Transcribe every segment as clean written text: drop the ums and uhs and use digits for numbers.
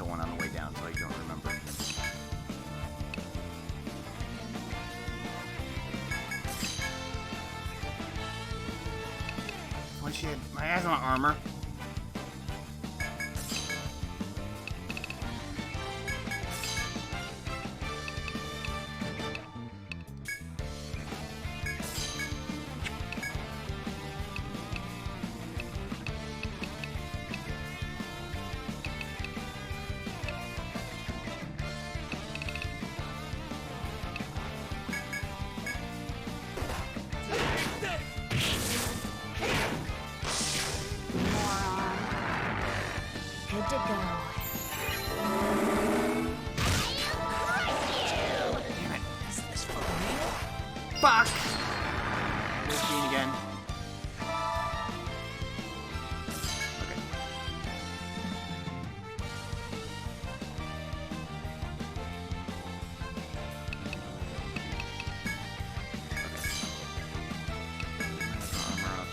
kill one on the way down, so I don't remember. Oh shit, my ass on armor. Good to go. Damn it. Is this for real? Fuck! There's Gene again. Okay. Armor up.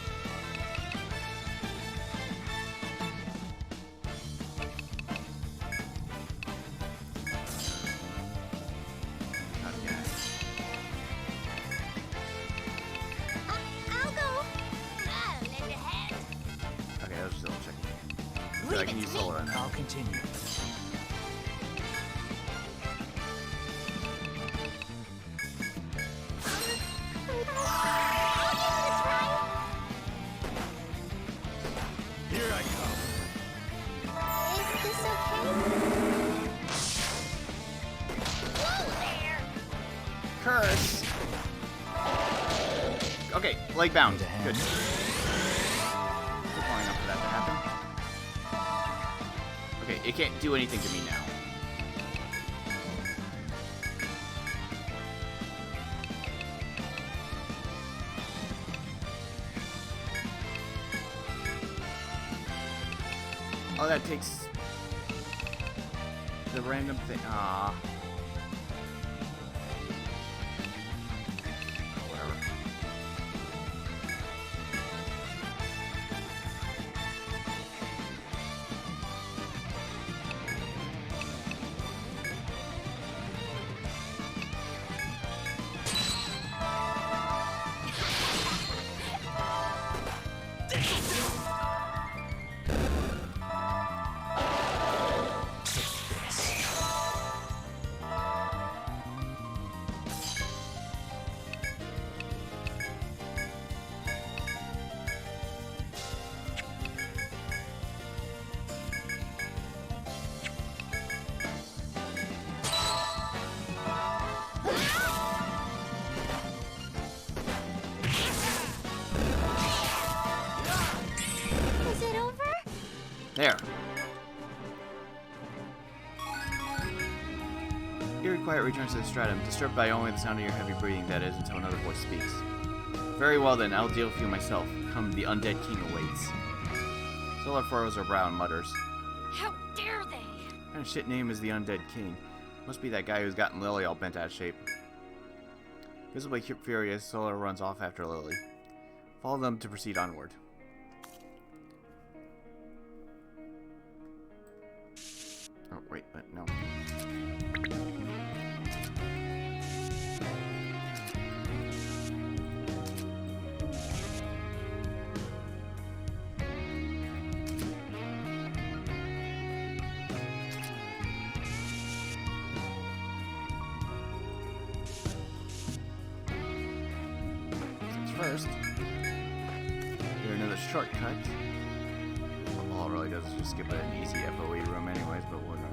I'll go. I'll lend a hand. Okay, I was just double checking. Leave I can it use to me. solar on that. I'll continue. I'll give it a try. Here I Is this okay? Whoa there! Curse! Okay, leg bound. Need a hand? Good. Took long enough for that to happen. Okay, it can't do anything to me now. Oh, that takes the random thing. Ah. Whatever. Is it over? There. Eerie quiet returns to the stratum, disturbed by only the sound of your heavy breathing, that is, until another voice speaks. Very well then, I'll deal with you myself. Come, the Undead King awaits. Solar furrows her brow and mutters. How dare they? What kind of shit name is the Undead King? Must be that guy who's gotten Lily all bent out of shape. Visibly furious, Solar runs off after Lily. Follow them to proceed onward. Oh, wait, but no. First, do another shortcut. Well, all it really does is just skip an easy FOE room anyways, but whatever.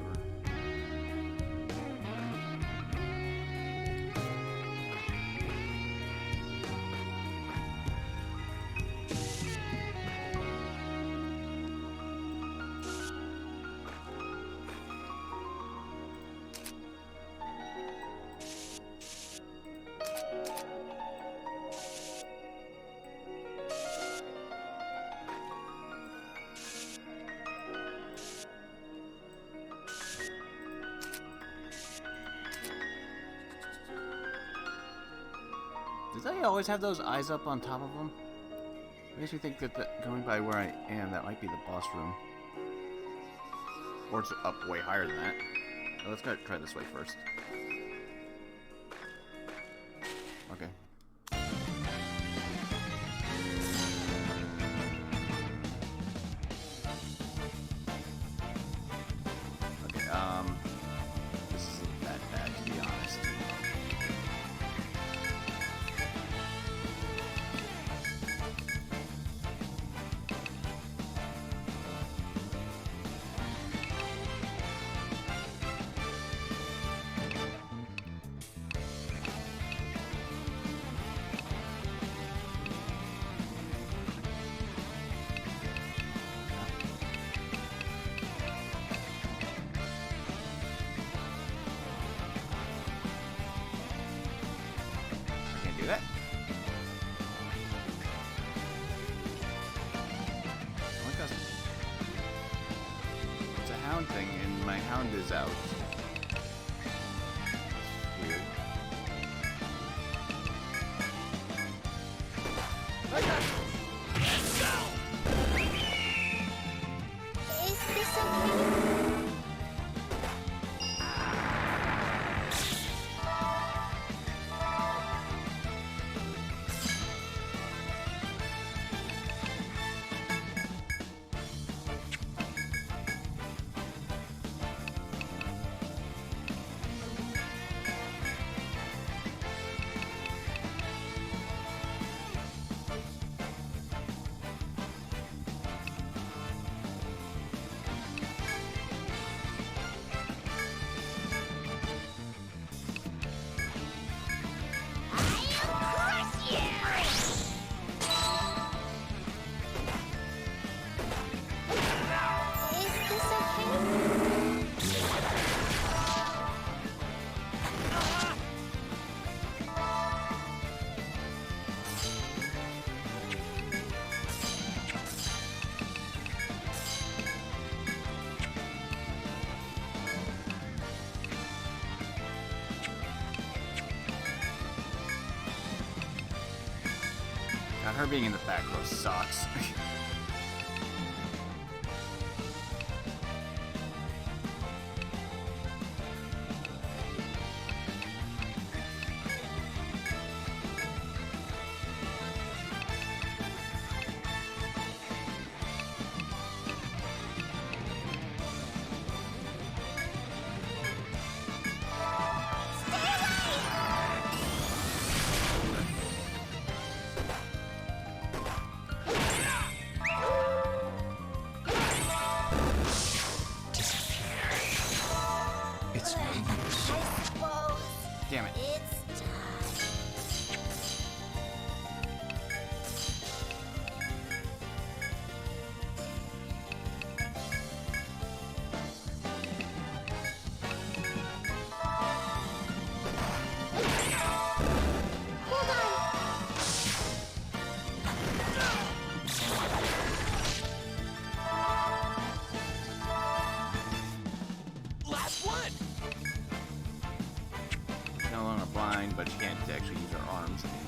Does they always have those eyes up on top of them? Makes me think that going by where I am, that might be the boss room. Or it's up way higher than that. So let's go try this way first. Okay. Okay, this isn't that bad, to be honest. Do that. Oh, it doesn't. It's a hound thing, and my hound is out. Weird. Is this okay? God, her being in the back row sucks. Damn it. It's time. Hold on. Last one! No longer blind, but she can't actually use her arms anymore.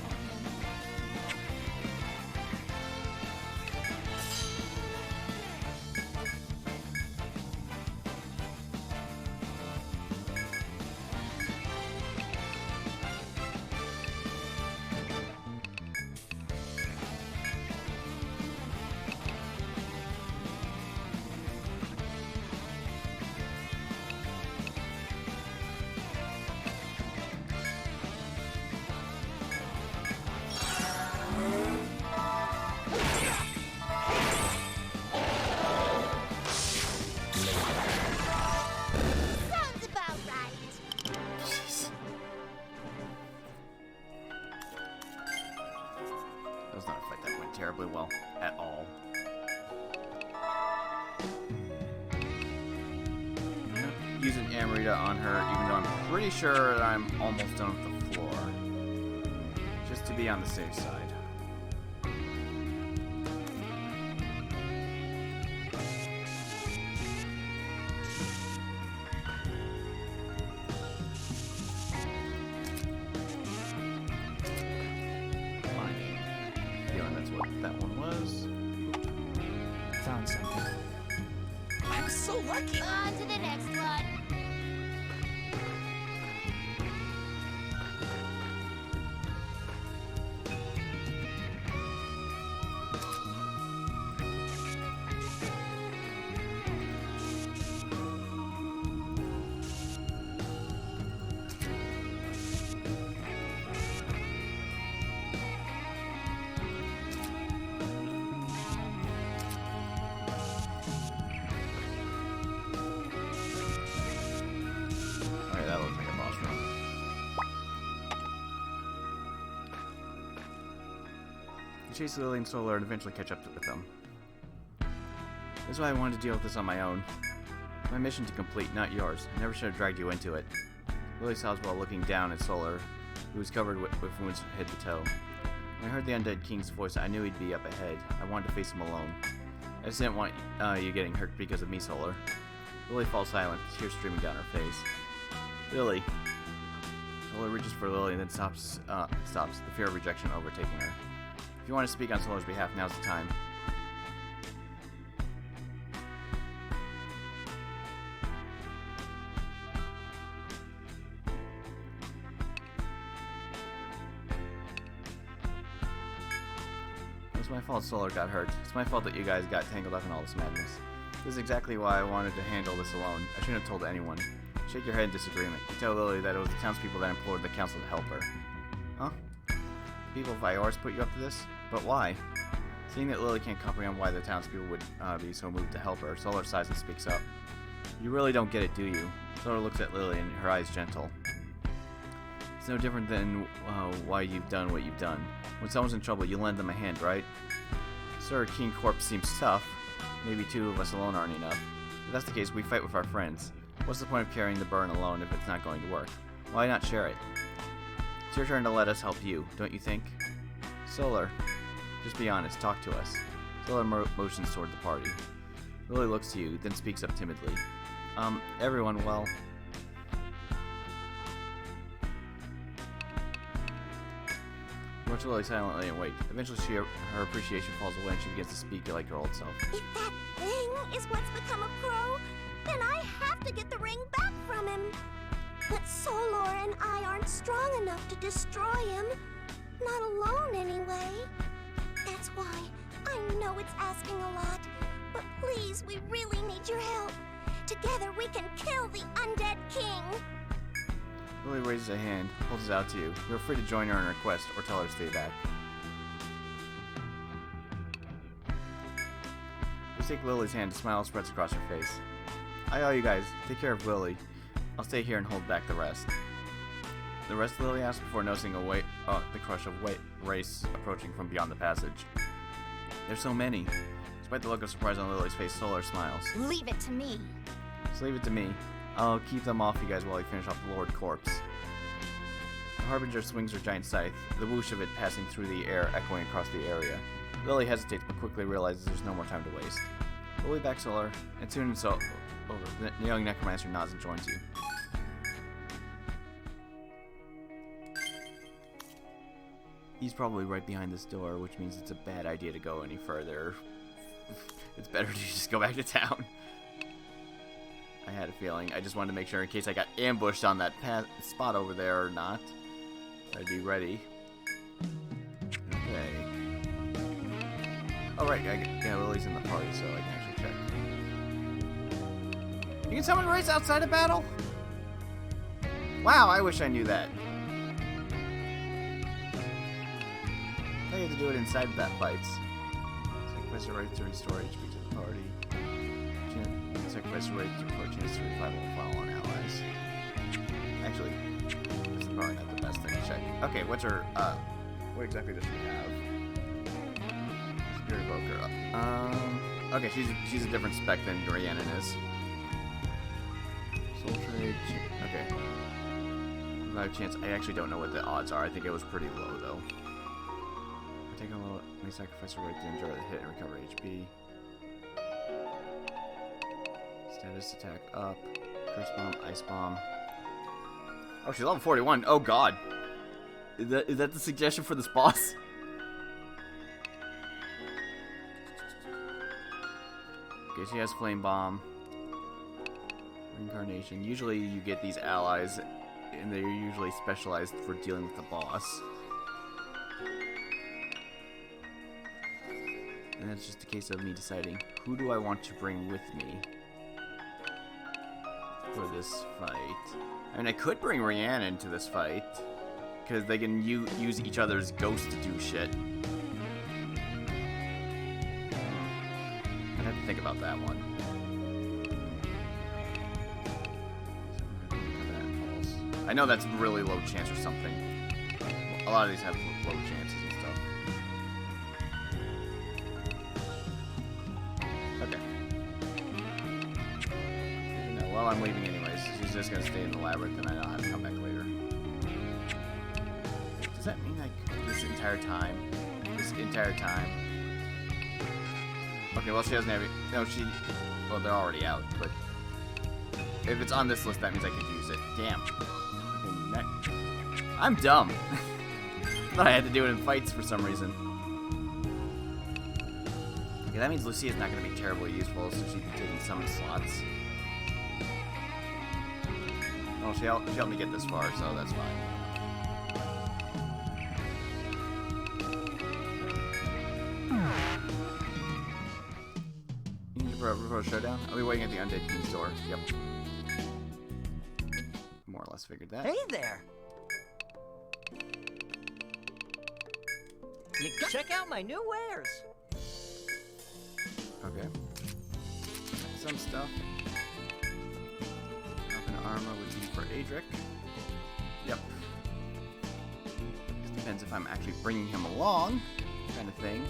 Sounds about right. Jeez. That was not a fight that went terribly well at all. I'm gonna use an Amarita on her, even though I'm pretty sure that I'm almost done with the floor. Just to be on the safe side. Feeling that's what that one was. Found something. I'm so lucky. On to the next one. Alright, that looks like a boss room. You chase Lily and Solar and eventually catch up with them. This is why I wanted to deal with this on my own. My mission to complete, not yours. I never should have dragged you into it. Lily sobs while looking down at Solar, who was covered with wounds head to toe. When I heard the Undead King's voice, I knew he'd be up ahead. I wanted to face him alone. I just didn't want you getting hurt because of me, Solar. Lily falls silent, tears streaming down her face. Lily. Solar reaches for Lily and then stops, the fear of rejection overtaking her. If you want to speak on Solar's behalf, now's the time. It's my fault Solar got hurt. It's my fault that you guys got tangled up in all this madness. This is exactly why I wanted to handle this alone. I shouldn't have told anyone. Shake your head in disagreement. You tell Lily that it was the townspeople that implored the council to help her. Huh? The people of Vioris put you up to this? But why? Seeing that Lily can't comprehend why the townspeople would be so moved to help her, Solar sighs and speaks up. You really don't get it, do you? Solar looks at Lily and her eyes gentle. It's no different than why you've done what you've done. When someone's in trouble, you lend them a hand, right? Sir, King Corp seems tough. Maybe two of us alone aren't enough. If that's the case, we fight with our friends. What's the point of carrying the burden alone if it's not going to work? Why not share it? It's your turn to let us help you, don't you think? Solar, just be honest, talk to us. Solar motions toward the party. Lily looks to you, then speaks up timidly. Everyone, well... Watch Lily silently and wait. Eventually her appreciation falls away and she begins to speak like her old self. If that thing is what's become of Crow, then I have to get the ring back from him. But Solar and I aren't strong enough to destroy him. Not alone, anyway. That's why I know it's asking a lot. But please, we really need your help. Together we can kill the Undead King. Lily raises a hand, holds it out to you. You're free to join her in her quest or tell her to stay back. You take Lily's hand, a smile spreads across her face. I owe you guys. Take care of Lily. I'll stay here and hold back the rest. The rest, Lily asks before noticing the crush of race approaching from beyond the passage. There's so many. Despite the look of surprise on Lily's face, Solar smiles. Leave it to me. Just leave it to me. I'll keep them off you guys while you finish off the Lord Corpse. The Harbinger swings her giant scythe, the whoosh of it passing through the air, echoing across the area. Lily hesitates but quickly realizes there's no more time to waste. Lily back Solar, and soon it's over. The young necromancer nods and joins you. He's probably right behind this door, which means it's a bad idea to go any further. It's better to just go back to town. I had a feeling. I just wanted to make sure in case I got ambushed on that spot over there or not. I'd be ready. Okay. Oh, right. Yeah, Lily's in the party, so I can actually check. You can summon Race outside of battle? Wow, I wish I knew that. I had to do it inside that fights. Sacrifice the right to restore HP to the party. Sacrifice the right to report chance to revive all fallen allies. Actually, this is probably not the best thing to check. Okay, what's her, what exactly does she have? Spirit Evoker. Okay, she's a different spec than Rhiannon is. Soul Trade, okay. Revive chance, I actually don't know what the odds are. I think it was pretty low, though. Take a little, may sacrifice a right to endure the hit and recover HP. Status attack up. Curse bomb, ice bomb. Oh, she's level 41. Oh god. Is that the suggestion for this boss? Okay, she has flame bomb. Reincarnation. Usually you get these allies, and they're usually specialized for dealing with the boss. And it's just a case of me deciding who do I want to bring with me for this fight. I mean, I could bring Rhiannon into this fight, because they can use each other's ghosts to do shit. I'd have to think about that one. I know that's really low chance or something. A lot of these have low chances and stuff. Okay. No, well, I'm leaving anyways. She's just gonna stay in the labyrinth, and I know I have to come back later. Does that mean like this entire time? This entire time? Okay, well she doesn't have it. No, well, they're already out, but if it's on this list, that means I could use it. Damn. I'm dumb. Thought I had to do it in fights for some reason. Okay, that means Lucia's not going to be terribly useful, so she'd be taking some slots. Well, she helped me get this far, so that's fine. You need to propose showdown? I'll be waiting at the Undead King's door. Yep. More or less figured that. Hey there! Check out my new wares! Okay. Some stuff. Open armor would be for Adric. Yep. Just depends if I'm actually bringing him along, kind of thing.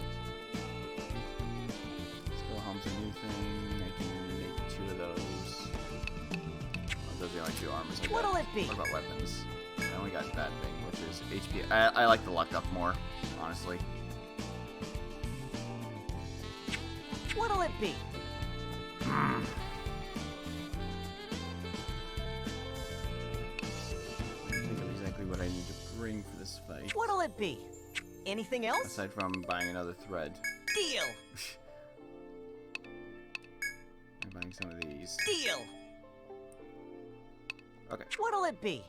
Skill helm's a new thing. I can make 2 of those. Oh, those are the only 2 armors I got. What'll it be? What about weapons? I only got that thing, which is HP. I like the luck up more, honestly. What'll it be? Think of exactly what I need to bring for this fight. What'll it be? Anything else? Aside from buying another thread. Deal! I'm buying some of these. Deal! Okay. What'll it be?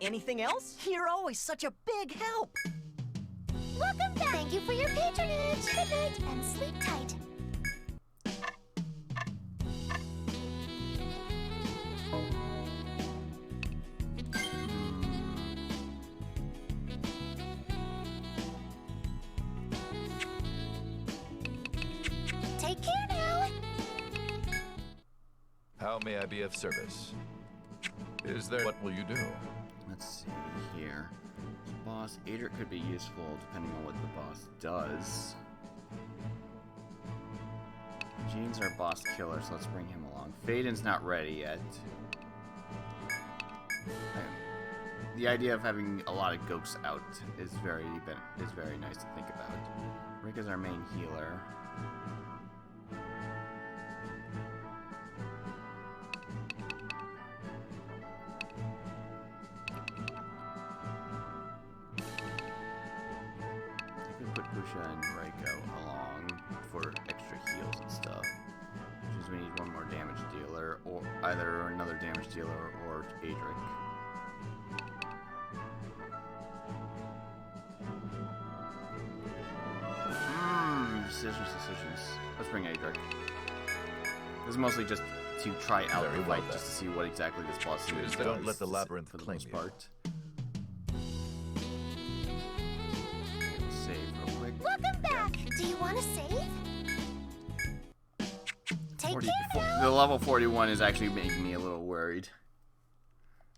Anything else? You're always such a big help! Welcome back! Thank you for your patronage! Good night and sleep tight. Take care now! How may I be of service? Is there... What will you do? Let's see here. Boss Adric could be useful depending on what the boss does. Jean's our boss killer, so let's bring him along. Faden's not ready yet. The idea of having a lot of ghosts out is very nice to think about. Rick is our main healer. Pusha and Reiko along for extra heals and stuff. Which means we need one more damage dealer, or either another damage dealer or Adric. Decisions. Let's bring Adric. This is mostly just to try out the fight, just to see what exactly this boss is. Don't let the labyrinth for the claim most you. part. Welcome back! Do you want to save? Take care now! The level 41 is actually making me a little worried.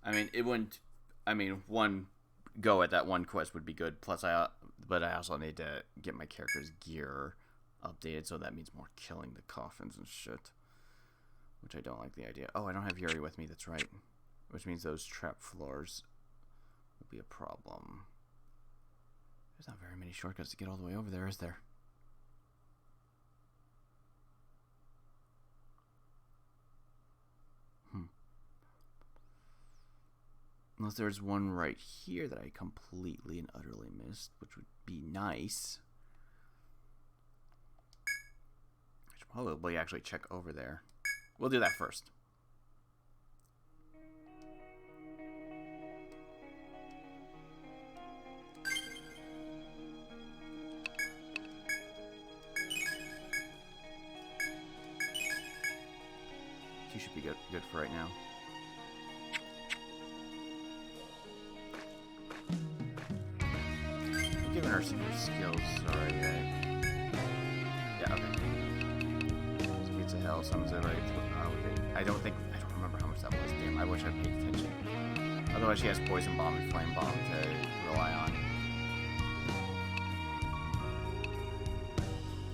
I mean, it wouldn't... I mean, one go at that one quest would be good. Plus, but I also need to get my character's gear updated, so that means more killing the coffins and shit. Which I don't like the idea. Oh, I don't have Yuri with me, that's right. Which means those trap floors will be a problem. There's not very many shortcuts to get all the way over there, is there? Unless there's one right here that I completely and utterly missed, which would be nice. I should probably actually check over there. We'll do that first. good for right now. I'm giving her some new skills already, right? Yeah, okay. Gates of Hell, summons everybody. I don't remember how much that was. Damn, I wish I paid attention. Otherwise, she has Poison Bomb and Flame Bomb to rely on.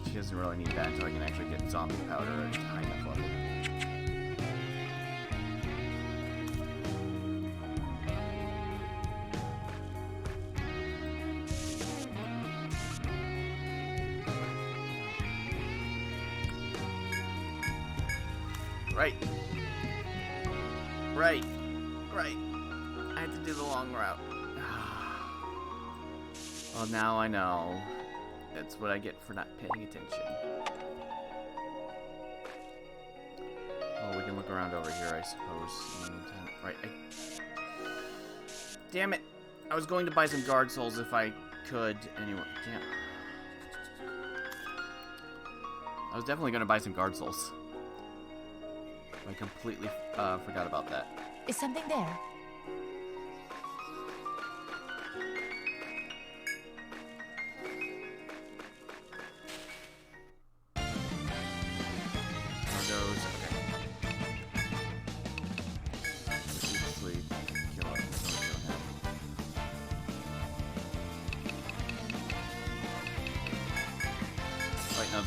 She doesn't really need that until I can actually get Zombie Powder at a high enough level. Right. Right. Right. I had to do the long route. Well, now I know. That's what I get for not paying attention. Oh, we can look around over here, I suppose. Right. Damn it! I was going to buy some guard souls if I could. Anyway, damn. I was definitely going to buy some guard souls. I completely forgot about that. Is something there?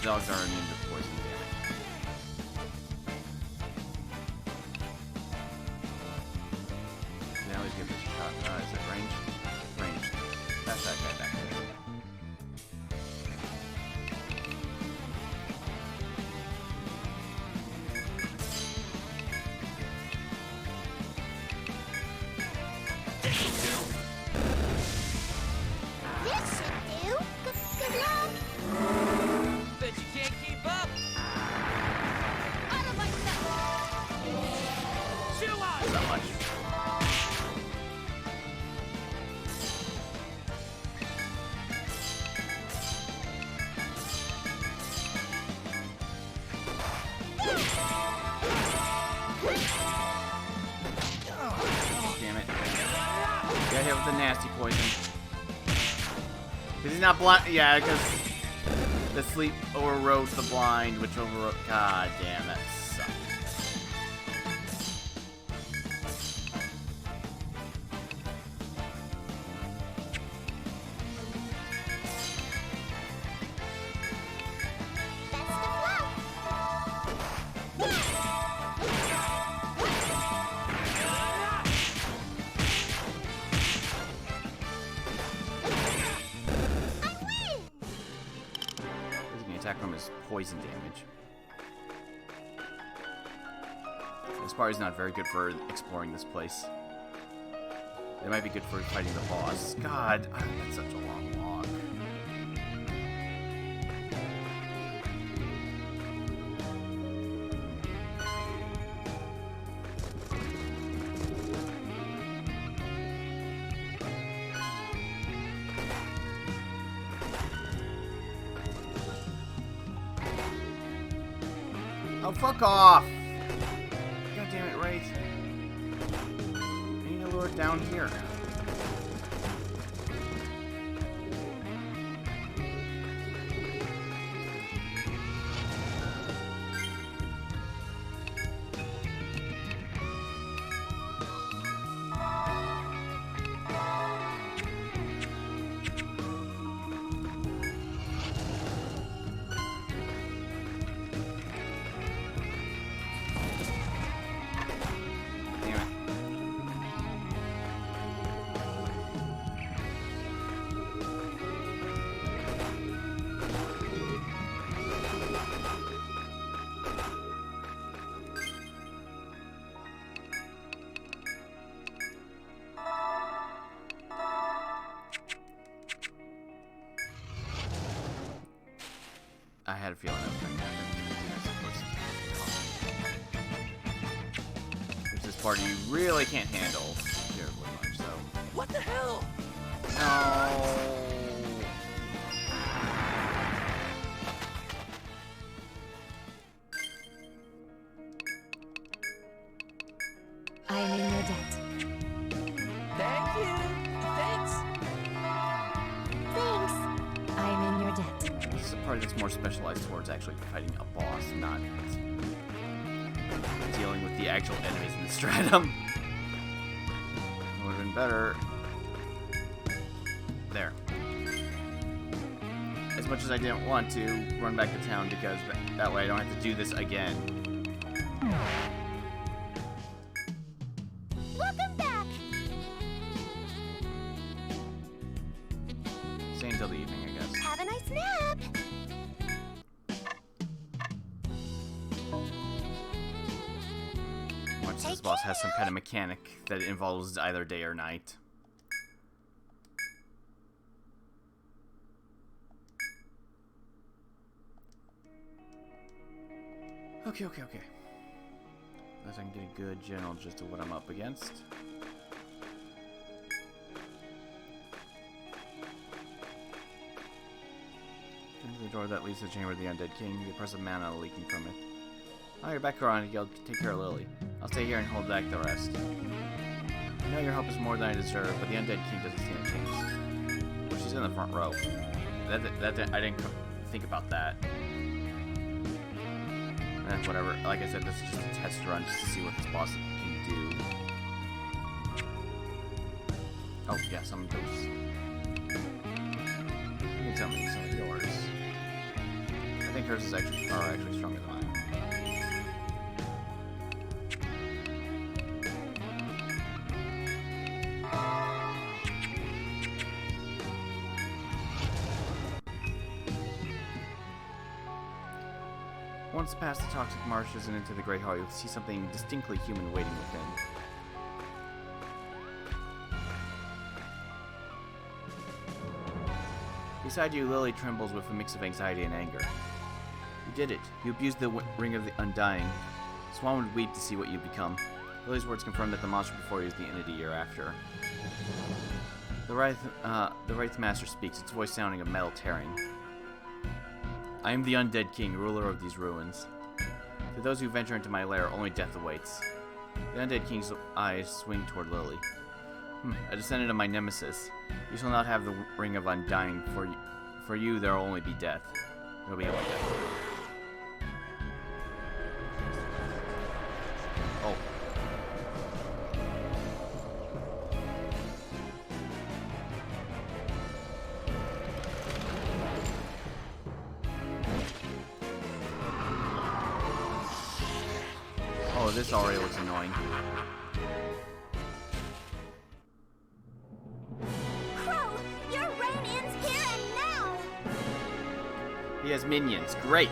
Dogs are immune to poison damage. Now let's give this a shot. Is it ranged? Ranged. That's that guy back there. This should do. Good luck. Bet you can't keep up. Out of my sight. Chew on. Not much. Damn it. Got hit with the nasty poison. Because he's not blind. Yeah, because the sleep overrode the blind, which overrode. God damn, that sucks. Attack from his poison damage. This part is not very good for exploring this place. It might be good for fighting the boss. God, that's such a long walk. Oh, fuck off! God damn it, Wraith. I need to lure it down here. I had a feeling that was going to happen. There's this part you really can't handle terribly much, so. What the hell? No. I'm in your debt. Thank you. Thanks. Thanks. I'm in your debt. This is a party that's more specialized towards actually fighting a boss, not dealing with the actual enemies in the stratum. It would have been better. There. As much as I didn't want to run back to town because that way I don't have to do this again. Welcome back. Stay until the evening, I guess. Have a nice nap. Once this boss has some kind of mechanic that involves either day or night. Okay. As I can get a good general gist of what I'm up against. Into the door that leads to the chamber of the Undead King, the oppressive mana leaking from it. Oh, you're back around. You'll take care of Lily. I'll stay here and hold back the rest. I know your help is more than I deserve, but the Undead King doesn't stand a chance. Well, she's in the front row. I didn't think about that. Whatever. Like I said, this is just a test run just to see what this boss can do. Oh, yeah, some of those. You can tell me some of yours. I think hers are actually stronger than mine. Once past the toxic marshes and into the Great Hall, you'll see something distinctly human waiting within. Beside you, Lily trembles with a mix of anxiety and anger. You did it. You abused the Ring of the Undying. Swan would weep to see what you've become. Lily's words confirm that the monster before you is the entity you're after. The Wraith Master speaks, its voice sounding of metal tearing. I am the Undead King, ruler of these ruins. To those who venture into my lair, only death awaits. The Undead King's eyes swing toward Lily. A descendant of my nemesis. You shall not have the Ring of Undying. For you, there will only be death. It'll be only death. Oh. Oh, this already looks annoying. Crow, your reign ends here and now. He has minions. Great.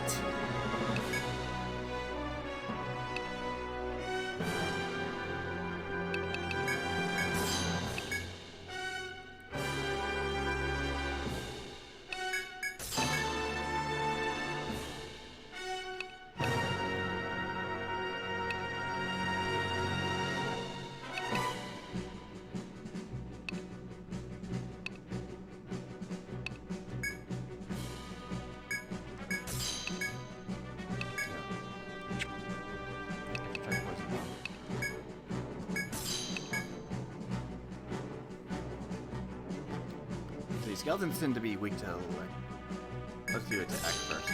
Skeletons tend to be weak to like. Let's do attack first.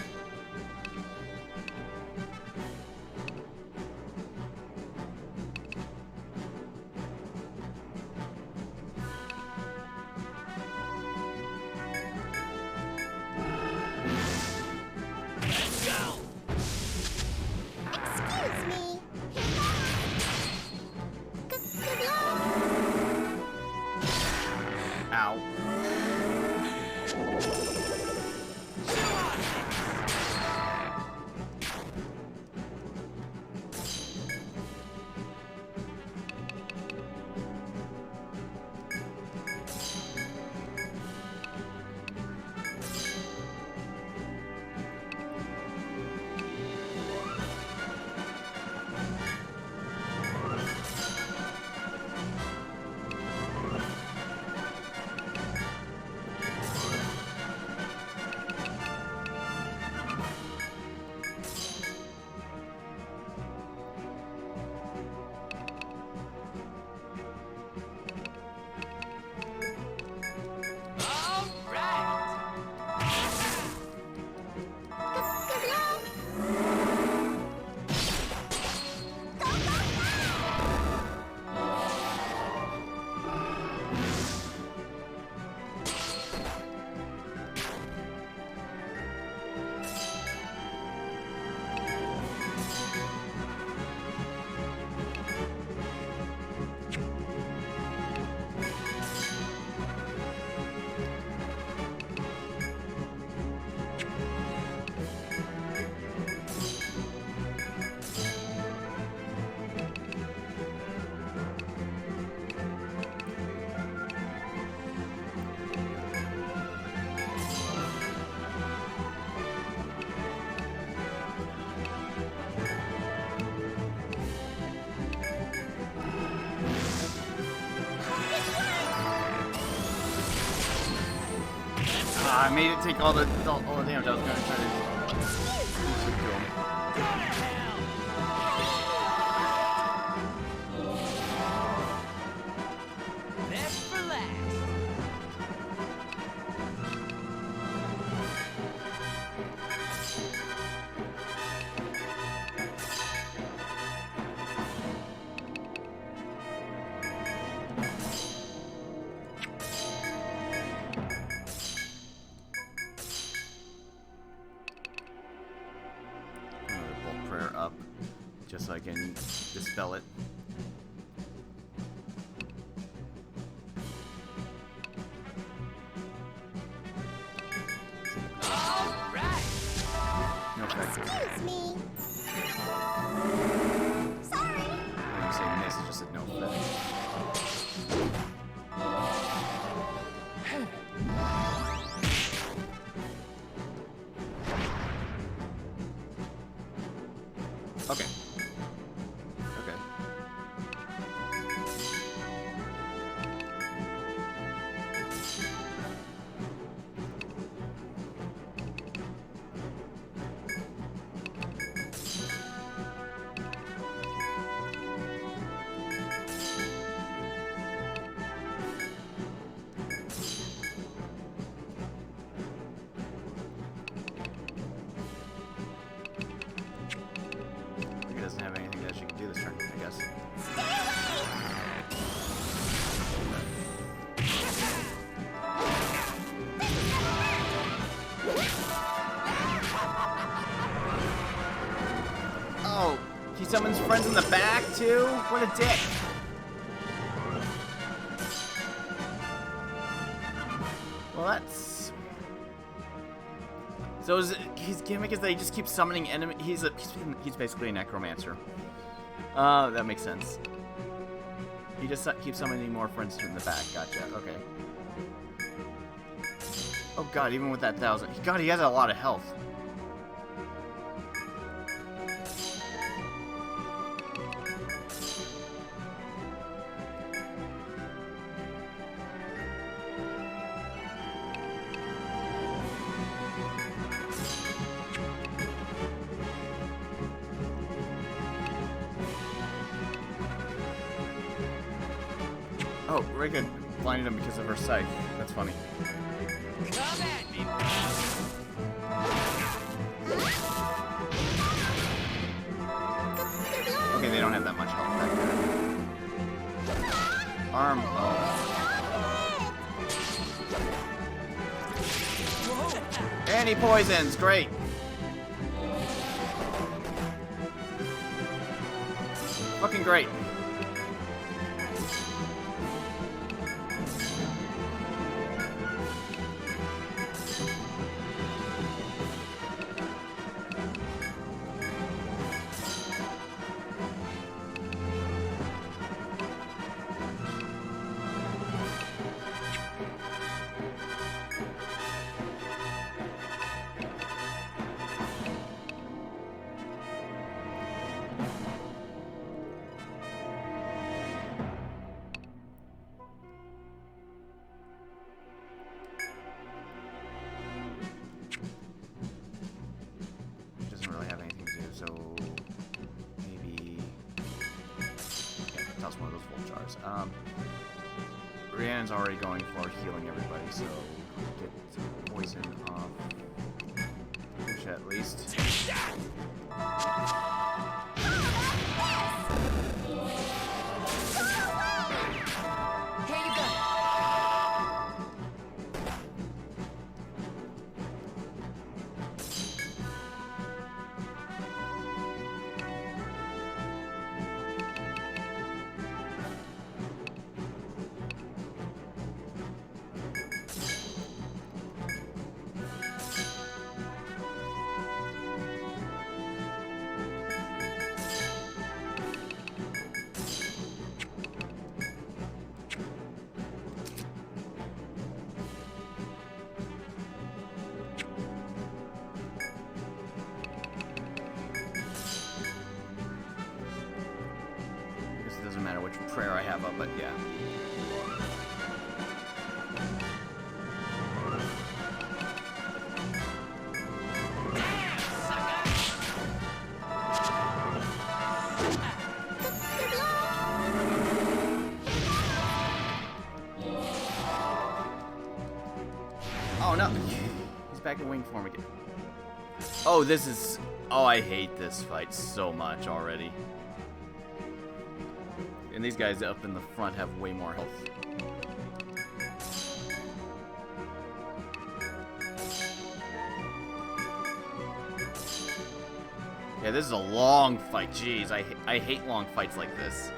Excuse me. Good luck. Ow. I made it take all the damage. I was going to try to do something to him. Best for last. Another bolt prayer up, just so I can dispel it. No effect. Excuse me. Sorry. When you say miss, it just said no effect. Okay. Okay. He doesn't have anything that she can do this turn, I guess. Oh, he summons friends in the back too? What a dick. Well, that's... So his gimmick is that he just keeps summoning enemy. He's basically a necromancer. That makes sense. He just keeps summoning more friends in the back. Gotcha. Okay. Oh god, even with that 1,000, God, he has a lot of health. Oh, Rika blinded him because of her sight. That's funny. Come at me, Okay, they don't have that much health back there. Arm. Oh. And he poisons. Great. Fucking great. Doesn't really have anything to do, so maybe toss one of those volt jars. Rhiannon's already going for healing everybody, so get poison off Lucia at least. Here you go. Doesn't matter which prayer I have up, but yeah. no. He's back in wing form again. Oh, this is... Oh, I hate this fight so much already. And these guys up in the front have way more health. Yeah, this is a long fight. Jeez, I hate long fights like this.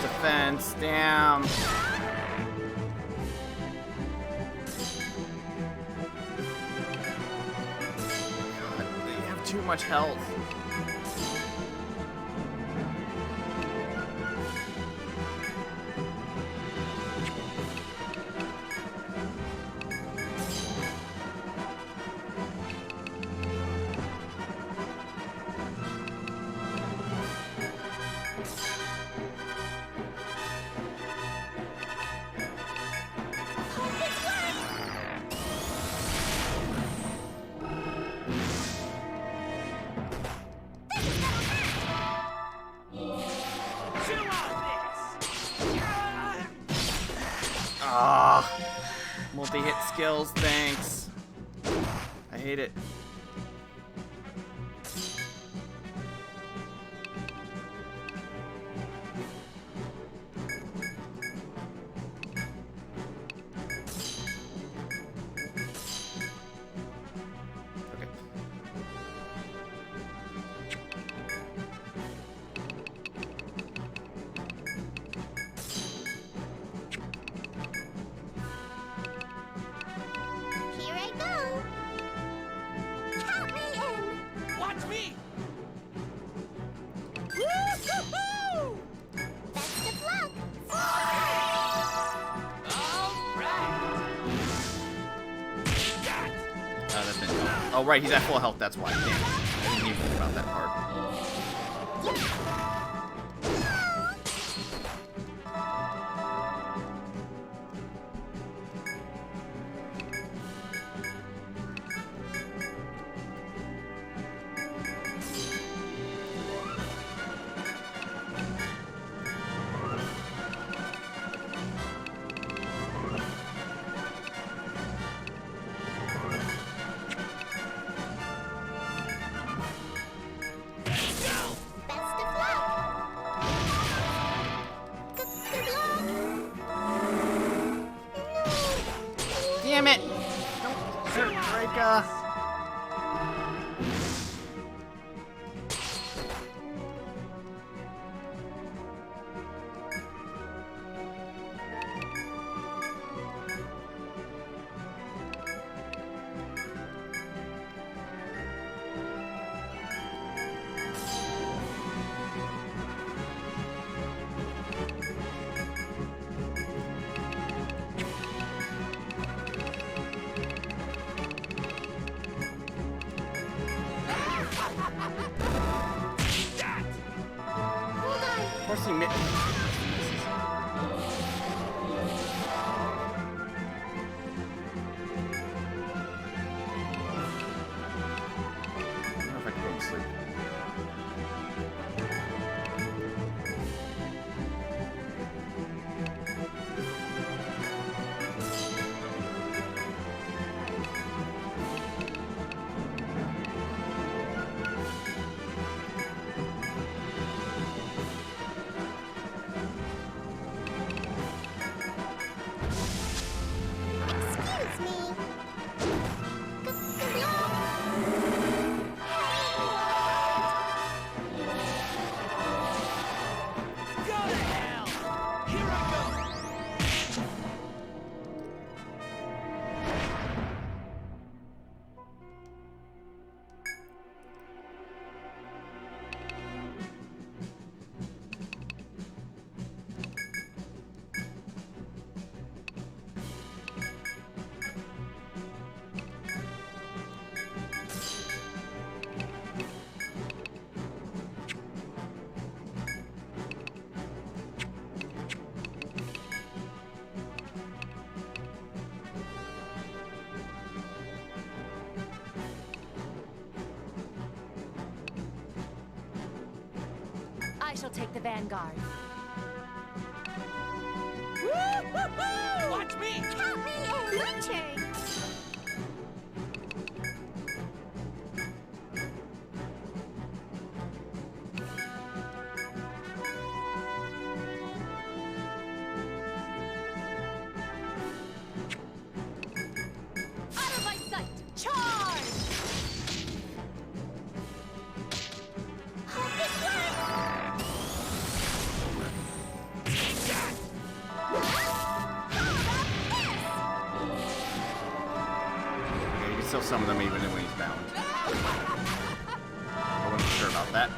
Defense, damn. God, they have too much health. Multi-hit skills, thanks. I hate it. Okay. Here I go. Count me in. Watch me! Woo-hoo-hoo! Best of luck. That didn't help. Oh, right, he's at full health, that's why. Damn. I didn't even think about that part. Best of luck. Good luck. Damn it! Don't hurt Rika. Forcing me. I don't know if I can go to sleep. shall take the vanguard. Watch me! Count me in! My turn. Out of my sight! Charge! Hope this works! Yeah, you can still summon them even when he's bound. I wasn't sure about that.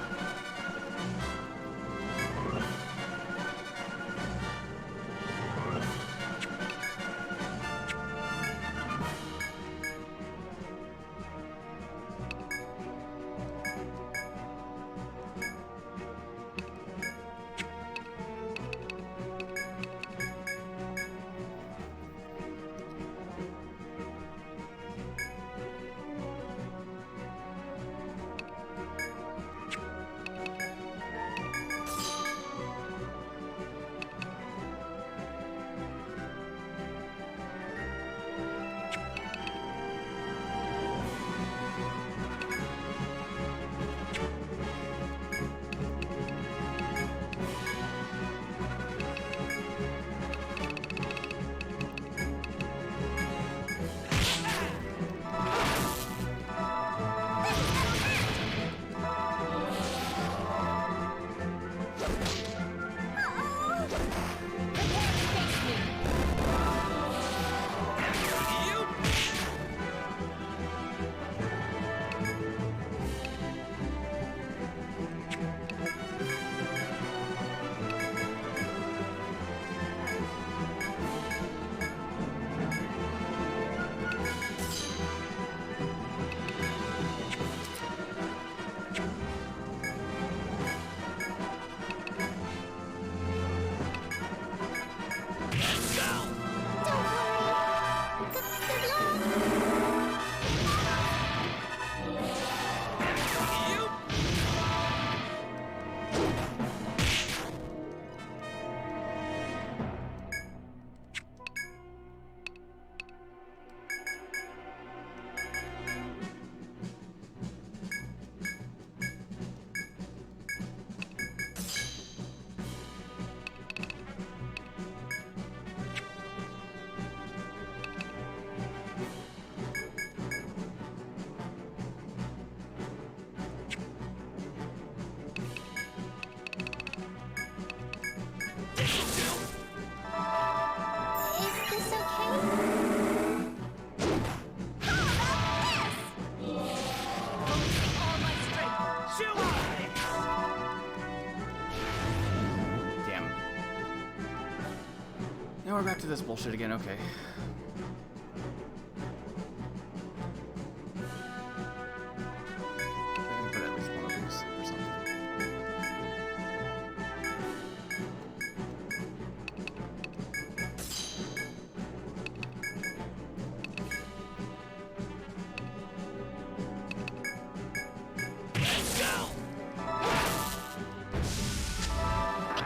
Now we're back to this bullshit again, okay. I can put at least one of them to sleep or something.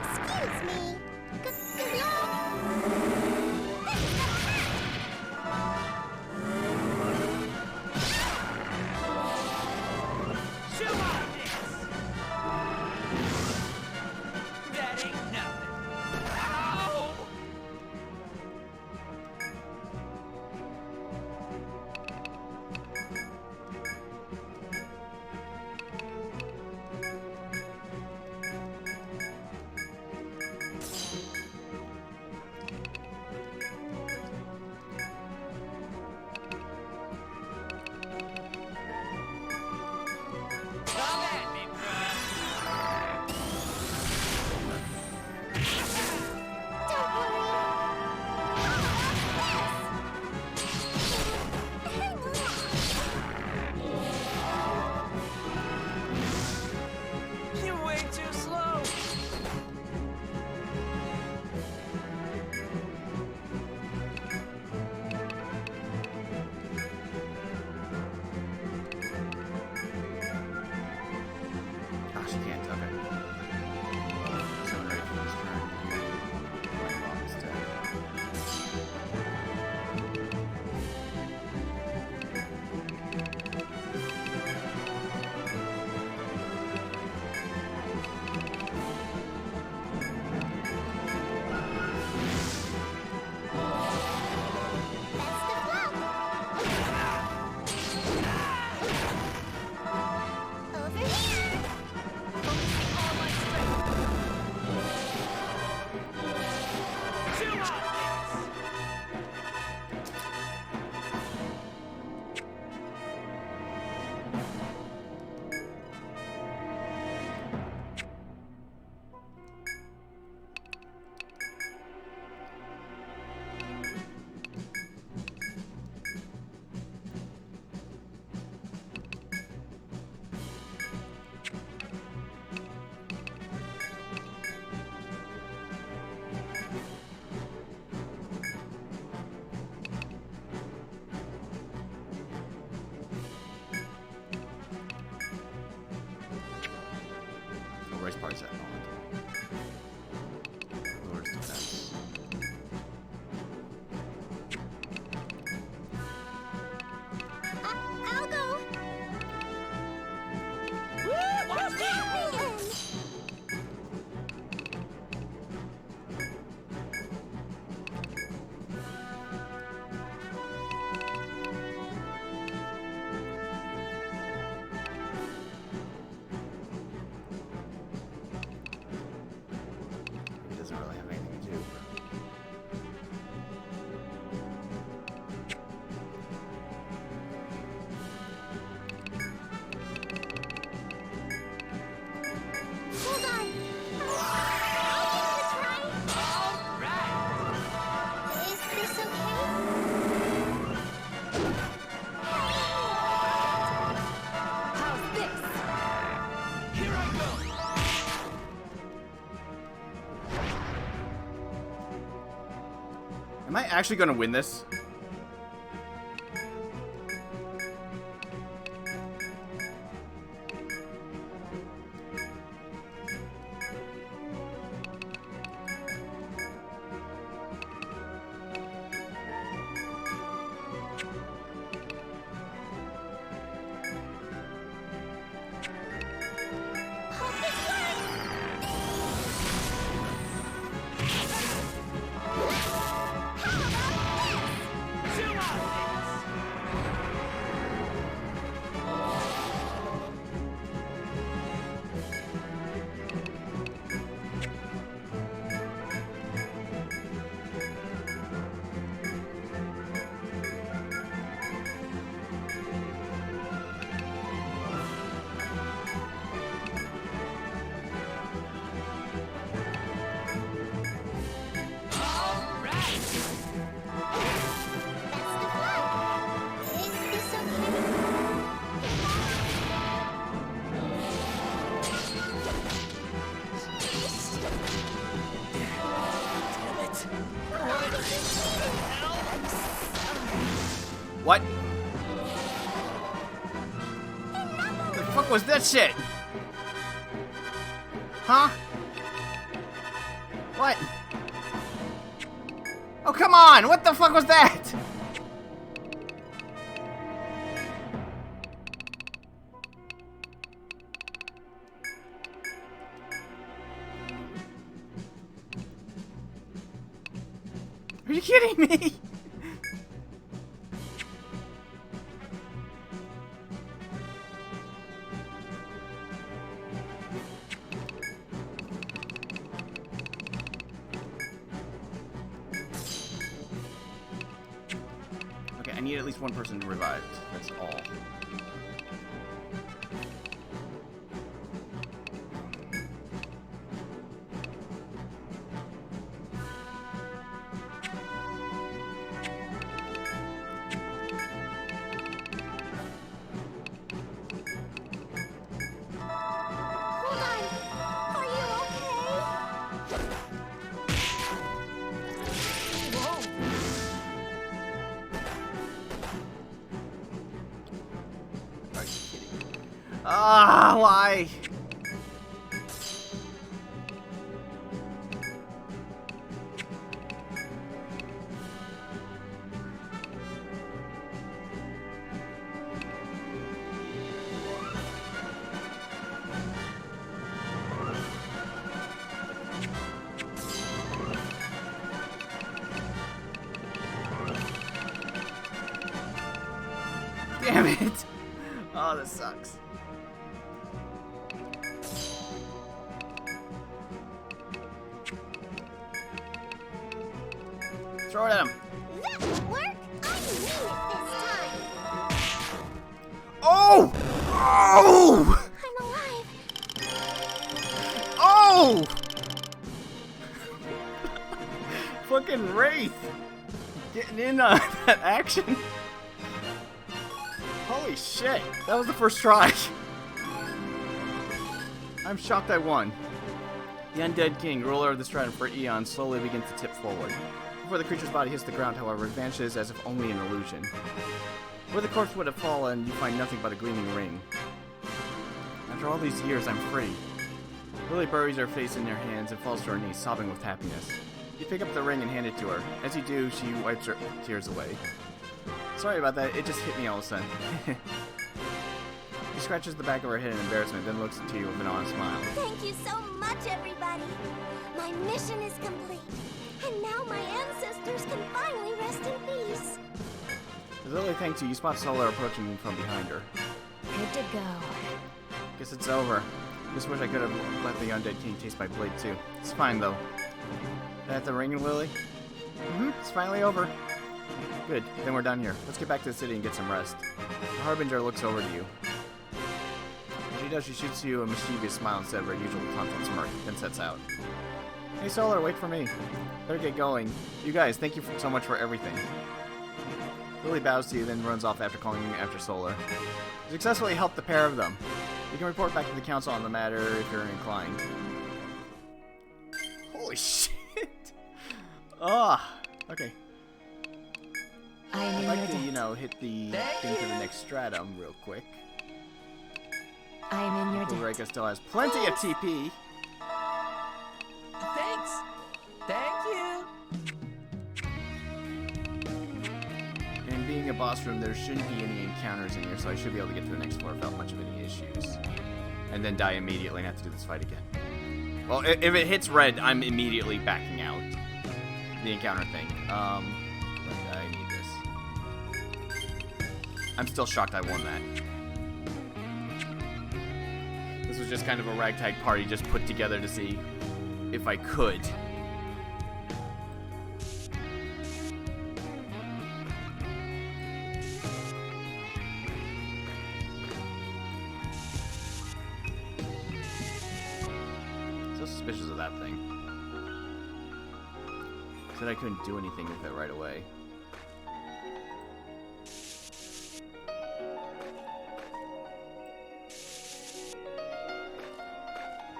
Excuse me. Good luck. doesn't really have anything to do. Hold on. I'll give it a try. Is this okay? How's this? Here I go! Am I actually gonna win this? Hope this Best of luck. Is this okay? What? The fuck was that shit? Huh? What? Oh, come on! What the fuck was that? Are you kidding me? Okay, I need at least one person revived. That's all. Hold on. Are you okay? Are you kidding me? Ah, why? Damn it! Oh, this sucks. Throw it at him. That will work. I mean it this time. Oh! Oh! I'm alive. Oh! Fucking Wraith! Getting in on that action. Holy shit! That was the first try. I'm shocked I won. The Undead King, ruler of the Stratum for eons, slowly begins to tip forward. Before the creature's body hits the ground, however, it vanishes as if only an illusion. Where the corpse would have fallen, you find nothing but a gleaming ring. After all these years, I'm free. Lily buries her face in her hands and falls to her knees, sobbing with happiness. You pick up the ring and hand it to her. As you do, she wipes her tears away. Sorry about that, it just hit me all of a sudden. She scratches the back of her head in embarrassment, then looks at you with an honest smile. Thank you so much, everybody. My mission is complete. And now my ancestors can finally rest in peace. As Lily thanks you, you spot Solar approaching from behind her. Good to go. Guess it's over. Just wish I could have let the Undead King taste my blade too. It's fine though. At the ring, Lily? It's finally over. Good, then we're done here. Let's get back to the city and get some rest. The Harbinger looks over to you. When she does, she shoots you a mischievous smile instead of her usual taunting smirk, then sets out. Hey Solar, wait for me. Better get going. You guys, thank you so much for everything. Lily bows to you, then runs off after calling after Solar. You successfully helped the pair of them. You can report back to the council on the matter if you're inclined. Holy shit! Okay. I'd like to, you know, hit the thing to the next stratum real quick. I am in your debt. Ulrika still has plenty of TP. Thanks. Thank you. And being a boss room, there shouldn't be any encounters in here, so I should be able to get to the next floor without much of any issues. And then die immediately and have to do this fight again. Well, if it hits red, I'm immediately backing out. The encounter thing. I need this. I'm still shocked I won that. This was just kind of a ragtag party just put together to see if I could. So suspicious of that thing. Said I couldn't do anything with it right away.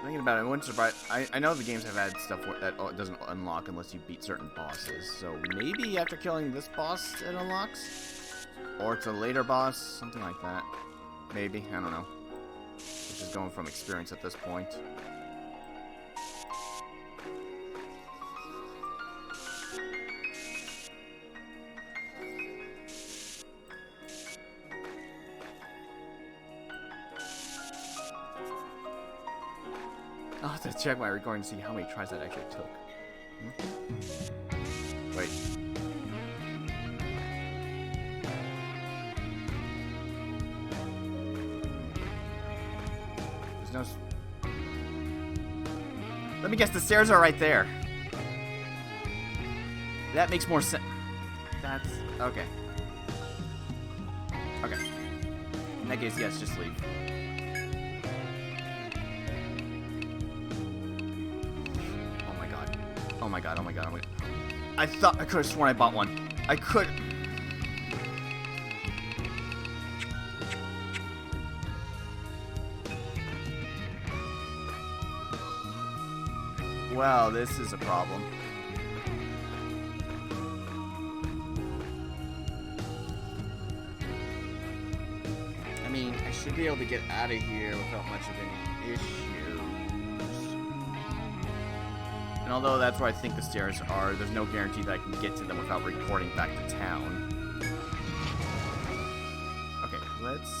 Thinking about it, I wouldn't surprise. I know the games have had stuff that doesn't unlock unless you beat certain bosses. So maybe after killing this boss it unlocks? Or it's a later boss, something like that. Maybe, I don't know. It's just going from experience at this point. I'll have to check my recording to see how many tries that actually took. Wait. There's no... Let me guess, the stairs are right there. That makes more sense. That's... Okay. Okay. In that case, yes, just leave. Oh my god, oh my god, oh my god. I thought I could have sworn I bought one. I could. Well, this is a problem. I mean, I should be able to get out of here without much of any issues. And although that's where I think the stairs are, there's no guarantee that I can get to them without reporting back to town. Okay, let's...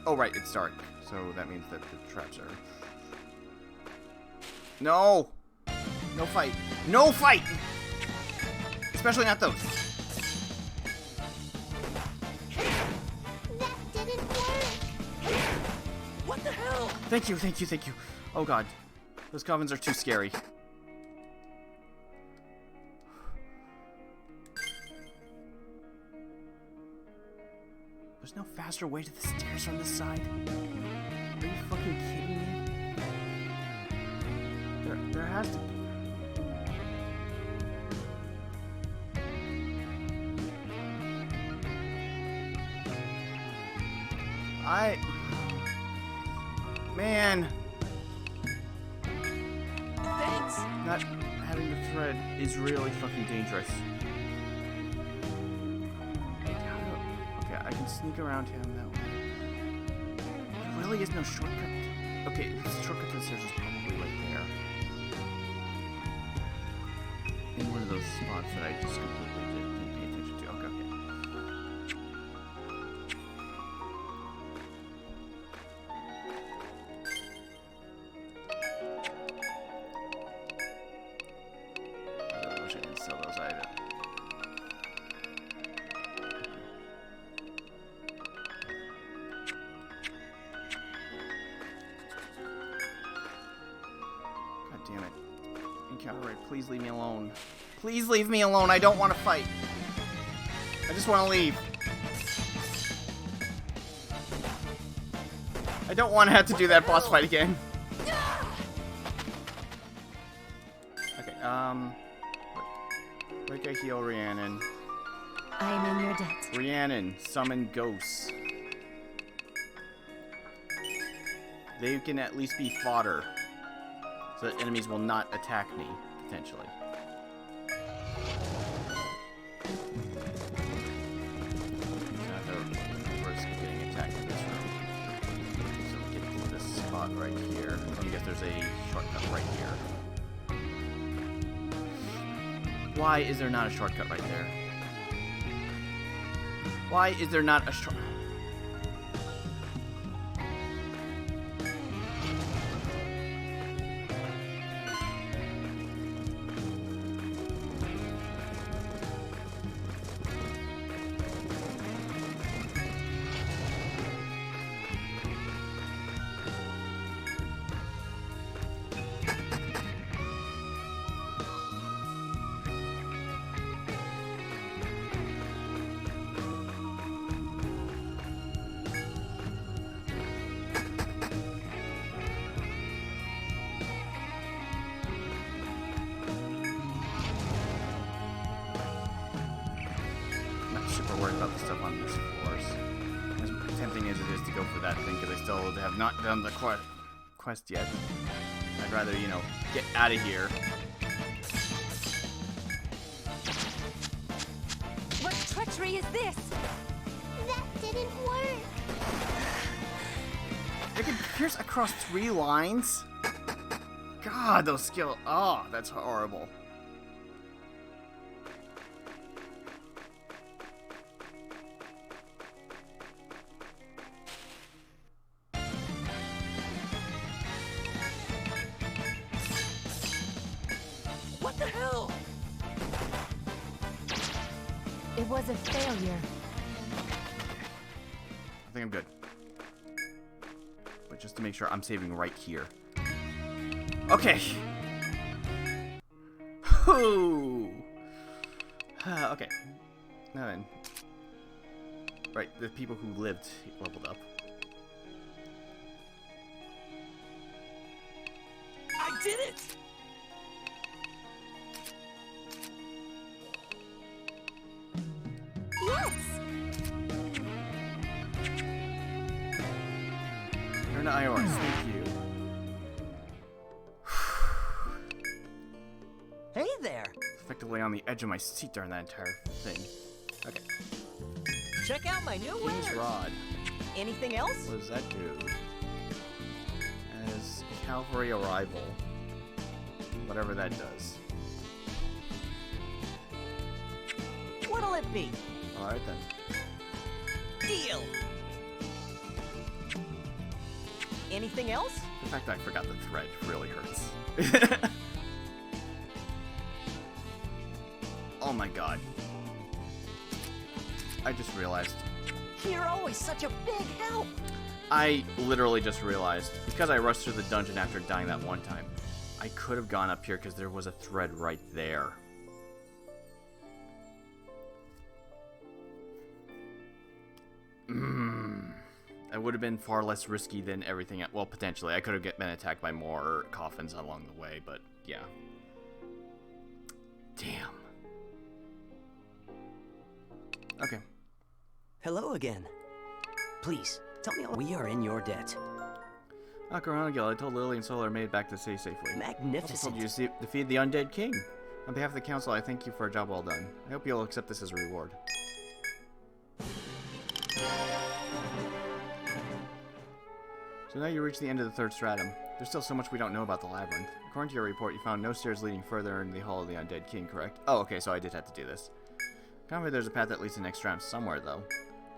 Oh, right, it's dark. So that means that the traps are... No! No fight. No fight! Especially not those. That didn't work. What the hell? Thank you, thank you, thank you. Oh god. Those covens are too scary. There's no faster way to the stairs from this side? Are you fucking kidding me? There has to be. Man. Thanks. Not having the thread is really fucking dangerous. Okay, I can sneak around him that way. There really is no shortcut. Okay, the shortcut to the stairs is probably right there. In one of those spots that I just completely didn't pay attention to. Okay. I wish I didn't sell those items. God damn it. encounter right. Please leave me alone. Please leave me alone. I don't want to fight. I just want to leave. I don't want to have to do that boss fight again. Okay, break a heal, Rhiannon. I am in your debt. Rhiannon, summon ghosts. They can at least be fodder, so that enemies will not attack me, potentially. Not the risk of getting attacked in this room. So we get to this spot right here. I guess there's a shortcut right here. Why is there not a shortcut right there? Why is there not a shortcut? Worried about the stuff on these floors. As tempting as it is to go for that thing, because I still have not done the quest yet. I'd rather, you know, get out of here. What treachery is this? That didn't work. I can pierce across 3 lines? God, those skills. Oh, that's horrible. What the hell? It was a failure. I think I'm good. But just to make sure, I'm saving right here. Okay. Whew. Okay. Now then. Right, the people who lived leveled up. I did it! Yes. Turn to Ior, thank you. Hey there! Effectively on the edge of my seat during that entire thing. Okay. Check out my new King's wares. Rod. Anything else? What does that do? As cavalry arrival. Whatever that does. What'll it be? Alright then. Deal! Anything else? The fact that I forgot the thread really hurts. Oh my god. I just realized. You're always such a big help! I literally just realized, because I rushed through the dungeon after dying that one time, I could have gone up here because there was a thread right there. That would have been far less risky than everything. Well, potentially. I could have been attacked by more coffins along the way, but yeah. Damn. Okay. Hello again. Please, tell me we are in your debt. Akaranagil, I told Lily and Solar made it back to the city safely. I Magnificent. told you to defeat the Undead King. On behalf of the Council, I thank you for a job well done. I hope you'll accept this as a reward. So now you reach the end of the 3rd stratum. There's still so much we don't know about the labyrinth. According to your report, you found no stairs leading further in the Hall of the Undead King, correct? Oh, okay, so I did have to do this. Confident there's a path that leads to the next stratum somewhere, though.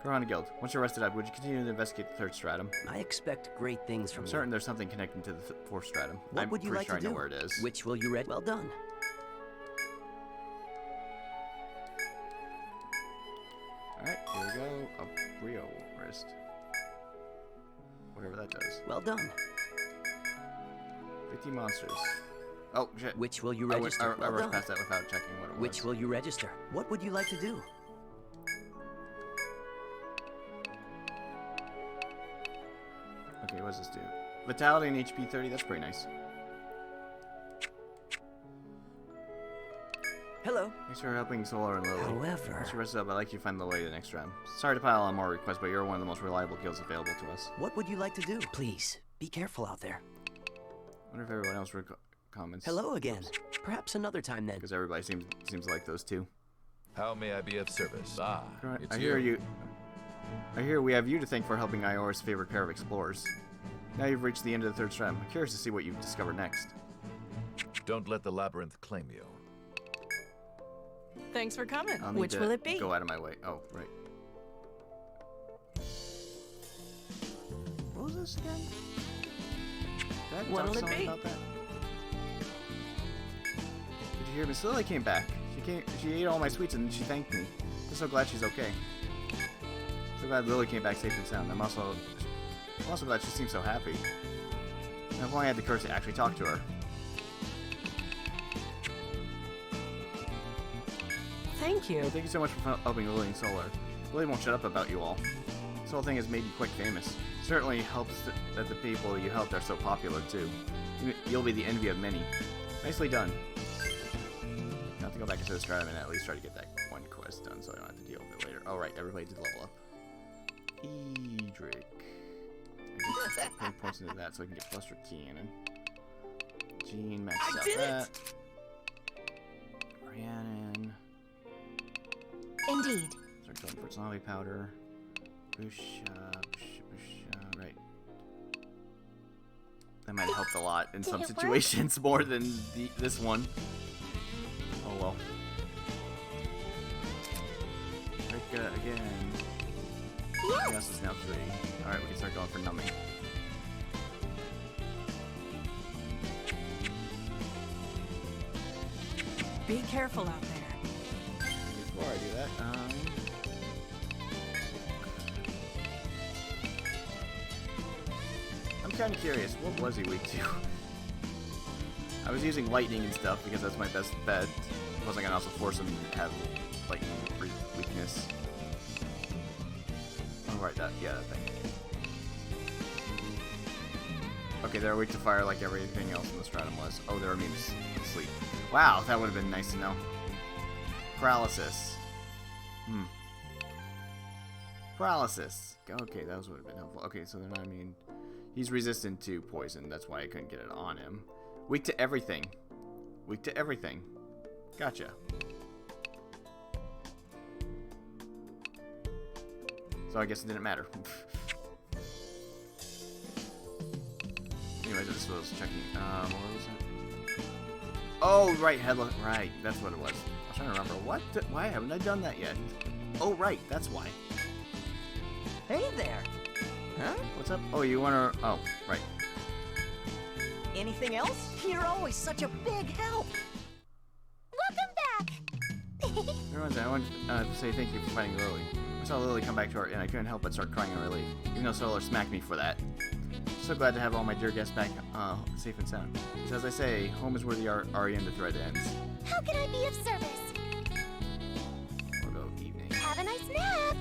Corona Guild, once you're rested up, would you continue to investigate the 3rd stratum? I expect great things from I'm you. certain there's something connecting to the 4th stratum. What I'm would you pretty like sure to do? I know where it is. Which will you read? Well done. Alright, here we go. A Brio wrist. Whatever that does. Well done. 50 monsters. Oh, shit. Which will you I register? Well rushed done. past that without checking what it was. Which will you register? What would you like to do? Okay, what does this do? Vitality and HP 30, that's pretty nice. Hello. Thanks for helping Solar and Lily. However... Once you rest up, I'd like you to find the way to the next round. Sorry to pile on more requests, but you're one of the most reliable guilds available to us. What would you like to do? Please, be careful out there. I wonder if everyone else comments. Hello again. Perhaps another time then. Because everybody seems like those two. How may I be of service? Ah, it's I hear we have you to thank for helping Iora's favorite pair of explorers. Now you've reached the end of the third strand. I'm curious to see what you discover next. Don't let the labyrinth claim you. Thanks for coming. I'll need Which to will it be? Go out of my way. Oh, right. What was this again? Did I have to talk What'll to it someone be? about that? Did you hear Miss Lily came back? She ate all my sweets and she thanked me. I'm so glad she's okay. So glad Lily came back safe and sound. I'm also glad she seems so happy. And I've only had the courage to actually talk to her. Thank you. Well, thank you so much for helping Lily and Solar. Lily won't shut up about you all. This whole thing has made you quite famous. Certainly helps that the people you helped are so popular too. You'll be the envy of many. Nicely done. I'll have to go back into the stratum and at least try to get that one quest done so I don't have to deal with it later. Oh right, everybody did level up. Edric. I just put points into that so I can get Cluster Cannon. Jean, max out that. Rhiannon. Indeed. Start going for zombie powder. Right. That might have helped a lot in some Did it work? situations more than this one. Oh well. Rika again. Yes. Yes, it's now 3. Alright, we can start going for numbing. Be careful out there. Before I do that, I'm kind of curious, what was he weak to? I was using lightning and stuff because that's my best bet. I wasn't gonna also force him to have lightning weakness. Oh right, that thing. Okay, they're weak to fire like everything else in the stratum was. Oh, they're immune to sleep. Wow, that would have been nice to know. Paralysis. Paralysis. Okay, that would have been helpful. Okay, so they're not immune. He's resistant to poison. That's why I couldn't get it on him. Weak to everything. Weak to everything. Gotcha. So I guess it didn't matter. Anyways, this was checking. What was it? Oh, right, headlock. Right, that's what it was. I was trying to remember. What? Why haven't I done that yet? Oh, right, that's why. Hey there. Huh? What's up? Oh, you wanna? Oh, right. Anything else? You're always such a big help. Welcome back. Everyone's, I want to say thank you for finding Lily. I saw Lily come back to our inn. I couldn't help but start crying in relief, even though Solar smacked me for that. So glad to have all my dear guests back safe and sound. So as I say, home is where the REM the thread ends. How can I be of service? We'll go evening. Have a nice nap.